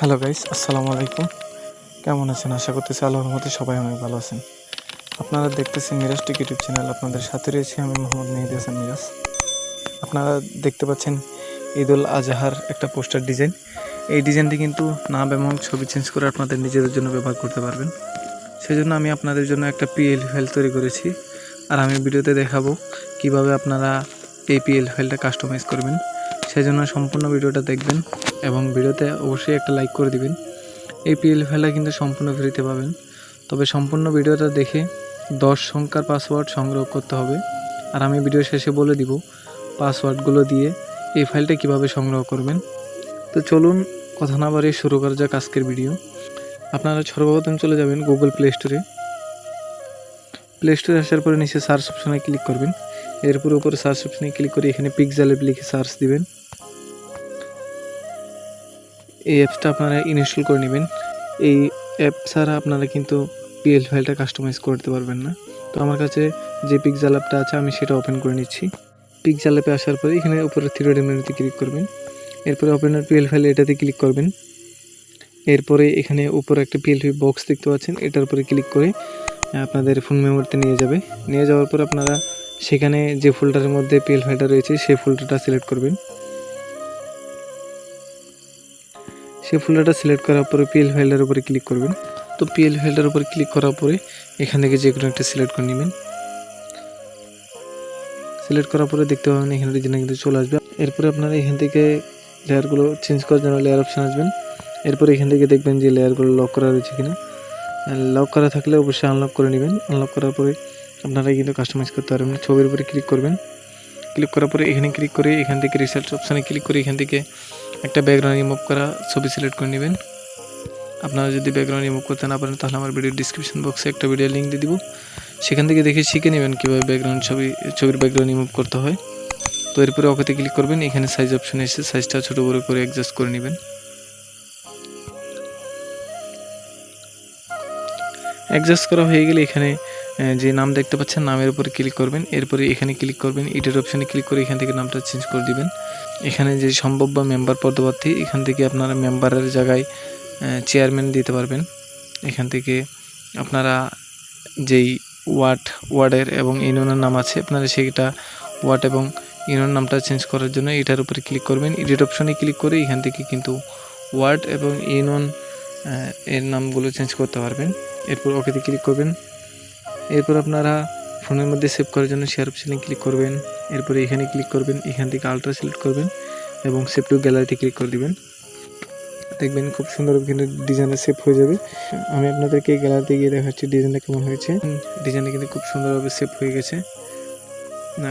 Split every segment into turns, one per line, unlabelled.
Hello guys, আসসালামু আলাইকুম। কেমন আছেন? আশা করতেছি আল্লাহর রহমতে সবাই অনেক ভালো আছেন। আপনারা দেখতেছেন মিরাজ টেক ইউটিউব চ্যানেল। আপনাদের সাথে রয়েছে আমি মোহাম্মদ মেহেদি হাসান মিরাজ। আপনারা দেখতে পাচ্ছেন ঈদুল আজহার একটা পোস্টার ডিজাইন। এই ডিজাইনটি কিন্তু নাম এবং ছবি চেঞ্জ করে আপনাদের নিজেদের জন্য ব্যবহার করতে পারবেন। সেজন্য আমি আপনাদের জন্য একটা পিএল ফাইল তৈরি করেছি, আর আমি ভিডিওতে দেখাবো কিভাবে আপনারা এই পিএল ফাইলটা কাস্টমাইজ করবেন। সেজন্য সম্পূর্ণ ভিডিওটা দেখবেন এবং ভিডিওতে অবশ্যই একটা লাইক করে দিবেন। এই পিএল ফাইলটা কিন্তু সম্পূর্ণ ফ্রিতে পাবেন, তবে সম্পূর্ণ ভিডিওটা দেখে 10 সংখ্যার পাসওয়ার্ড সংগ্রহ করতে হবে। আর আমি ভিডিও শেষে বলে দিব পাসওয়ার্ডগুলো দিয়ে এই ফাইলটা কিভাবে সংগ্রহ করবেন। তো চলুন কথা না বাড়িয়ে শুরু করা যাক আজকের ভিডিও। আপনারা সর্বপ্রথম চলে যাবেন গুগল প্লে স্টোরে। প্লে স্টোরে আসার পরে নিচে সার্চ অপশনে ক্লিক করবেন। এরপর উপরে সার্চ অপশনে ক্লিক করে এখানে পিক্সেল অ্যাপ লিখে সার্চ দিবেন। এই অ্যাপসটা আপনারা ইনস্টল করে নেবেন। এই অ্যাপ ছাড়া আপনারা কিন্তু পিএল ফাইলটা কাস্টমাইজ করতে পারবেন না। তো আমার কাছে যে পিক্সেল অ্যাপটা আছে আমি সেটা ওপেন করে নিচ্ছি। পিক্সেল অ্যাপে আসার পরে এখানে উপরে থ্রি ডট মেনুতে ক্লিক করবেন। এরপরে ওপেনের পিএল ফাইল এটাতে ক্লিক করবেন। এরপরে এখানে উপরে একটা পিএল বক্স দেখতে পাচ্ছেন, এটার উপরে ক্লিক করে আপনাদের ফোন মেমোরিতে নিয়ে যাওয়ার পর আপনারা সেখানে যে ফোল্ডারের মধ্যে পিএল ফাইলটা রয়েছে সেই ফোল্ডারটা সিলেক্ট করবেন। সেই ফোল্ডারটা সিলেক্ট করার পরে পিএল ফাইলটার উপরে ক্লিক করবেন। তো পিএল ফাইলটার উপরে ক্লিক করার পরে এখান থেকে যে কোনো একটা সিলেক্ট করে নেবেন। সিলেক্ট করার পরে দেখতে পাবেন এখানে ডিজাইন কিন্তু চলে আসবে। এরপরে আপনারা এখান থেকে লেয়ারগুলো চেঞ্জ করার জন্য লেয়ার অপশান আসবেন। এরপরে এখান থেকে দেখবেন যে লেয়ারগুলো লক করা রয়েছে কিনা। লক করা থাকলে অবশ্যই আনলক করে নেবেন। আনলক করার পরে আপনারা কিন্তু কাস্টমাইজ করতে পারবেন। ছবির উপরে ক্লিক করবেন। ক্লিক করার পরে এখানে ক্লিক করে এখান থেকে রিসার্চ অপশানে ক্লিক করে এখান থেকে একটা ব্যাকগ্রাউন্ড রিমুভ করা ছবি সিলেক্ট করে নেবেন। আপনারা যদি ব্যাকগ্রাউন্ড রিমুভ করতে না পারেন তাহলে আমার ভিডিওর ডিসক্রিপশন বক্সে একটা ভিডিও লিঙ্ক দিয়ে দিব, সেখান থেকে দেখে শিখে নেবেন কীভাবে ছবির ব্যাকগ্রাউন্ড রিমুভ করতে হয়। তো এরপরে ওকেতে ক্লিক করবেন। এখানে সাইজ অপশানে এসে সাইজটা ছোটো বড়ো করে অ্যাডজাস্ট করে নেবেন। অ্যাডজাস্ট করা হয়ে গেলে এখানে যে নাম দেখতে পাচ্ছেন নামের উপরে ক্লিক করবেন। এরপরে এখানে ক্লিক করবেন, এডিট অপশানে ক্লিক করে এখান থেকে নামটা চেঞ্জ করে দিবেন। এখানে যে সম্ভাব্য মেম্বার পদপ্রার্থী এখান থেকে আপনারা মেম্বারের জায়গায় চেয়ারম্যান দিতে পারবেন। এখান থেকে আপনারা যেই ওয়ার্ডের এবং ইউনিয়নের নাম আছে আপনারা সেইটা ওয়ার্ড এবং ইউনিয়ন নামটা চেঞ্জ করার জন্য এটার উপরে ক্লিক করবেন। এডিট অপশানে ক্লিক করে এখান থেকে কিন্তু ওয়ার্ড এবং ইউনিয়ন এর নামগুলো চেঞ্জ করতে পারবেন। এরপর ওকেতে ক্লিক করবেন। এরপর আপনারা ফোনের মধ্যে সেভ করার জন্য শেয়ার অপশানে ক্লিক করবেন। এরপরে এখানে ক্লিক করবেন, এখান থেকে আলট্রা সিলেক্ট করবেন এবং সেভ টু গ্যালারিতে ক্লিক করে দিবেন। দেখবেন খুব সুন্দর কিন্তু ডিজাইনটা সেভ হয়ে যাবে। আমি আপনাদেরকে গ্যালারিতে গিয়ে দেখাচ্ছি ডিজাইনটা কেমন হয়েছে। ডিজাইনটা কিন্তু খুব সুন্দরভাবে সেভ হয়ে গেছে।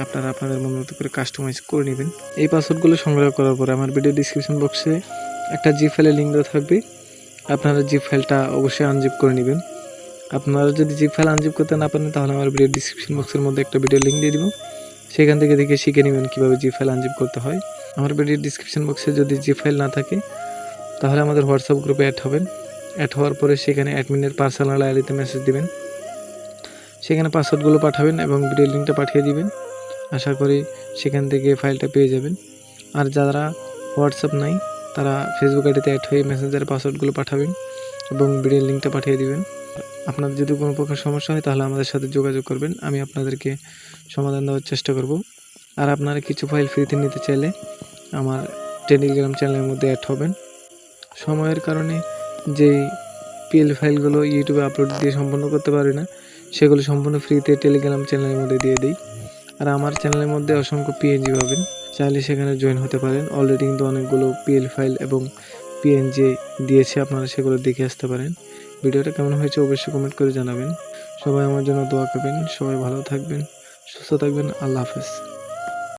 আপনারা আপনাদের মন মতো করে কাস্টমাইজ করে নেবেন। এই পাসওয়ার্ডগুলো সংগ্রহ করার পরে আমার ভিডিও ডিসক্রিপশন বক্সে একটা জিপ ফাইলের লিঙ্ক দেওয়া থাকবে। আপনারা জিপ ফাইলটা অবশ্যই আনজিপ করে নেবেন। আপনারা যদি জিপ ফাইল আনজিপ করতে না পারেন তাহলে আমার ভিডিও ডিসক্রিপশন বক্সের মধ্যে একটা ভিডিও লিঙ্ক দিয়ে দিব, সেখান থেকে দেখে শিখে নেবেন কীভাবে জিপ ফাইল আনজিপ করতে হয়। আমার ভিডিও ডিসক্রিপশন বক্সে যদি জিপ ফাইল না থাকে তাহলে আমাদের হোয়াটসঅ্যাপ গ্রুপে অ্যাড হবেন। অ্যাড হওয়ার পরে সেখানে অ্যাডমিনের পার্সোনাল আইডিতে মেসেজ দিবেন, সেখানে পাসওয়ার্ডগুলো পাঠাবেন এবং ভিডিও লিঙ্কটা পাঠিয়ে দিবেন। আশা করি সেখান থেকে ফাইলটা পেয়ে যাবেন। আর যারা হোয়াটসঅ্যাপ নাই তারা ফেসবুক আইডিতে অ্যাড হয়ে মেসেঞ্জারে পাসওয়ার্ডগুলো পাঠাবেন এবং ভিডিও লিঙ্কটা পাঠিয়ে দিবেন। আপনাদের যদি কোনো প্রকার সমস্যা হয় তাহলে আমাদের সাথে যোগাযোগ করবেন, আমি আপনাদেরকে সমাধান দেওয়ার চেষ্টা করব। আর আপনারা কিছু ফাইল ফ্রিতে নিতে চাইলে আমার টেলিগ্রাম চ্যানেলের মধ্যে অ্যাড হবেন। সময়ের কারণে যেই পিএল ফাইলগুলো ইউটিউবে আপলোড দিয়ে সম্পন্ন করতে পারি না সেগুলো সম্পূর্ণ ফ্রিতে টেলিগ্রাম চ্যানেলের মধ্যে দিয়ে দিই। আর আমার চ্যানেলের মধ্যে অসংখ্য পিএনজি পাবেন, চাইলে সেখানে জয়েন হতে পারেন। অলরেডি কিন্তু অনেকগুলো পিএল ফাইল এবং পিএনজি দিয়েছে, আপনারা সেগুলো দেখে আসতে পারেন। ভিডিওটা কেমন হয়েছে অবশ্যই কমেন্ট করে জানাবেন। সবাই আমার জন্য দোয়া করবেন। সবাই ভালো থাকবেন, সুস্থ থাকবেন। আল্লাহ হাফেজ।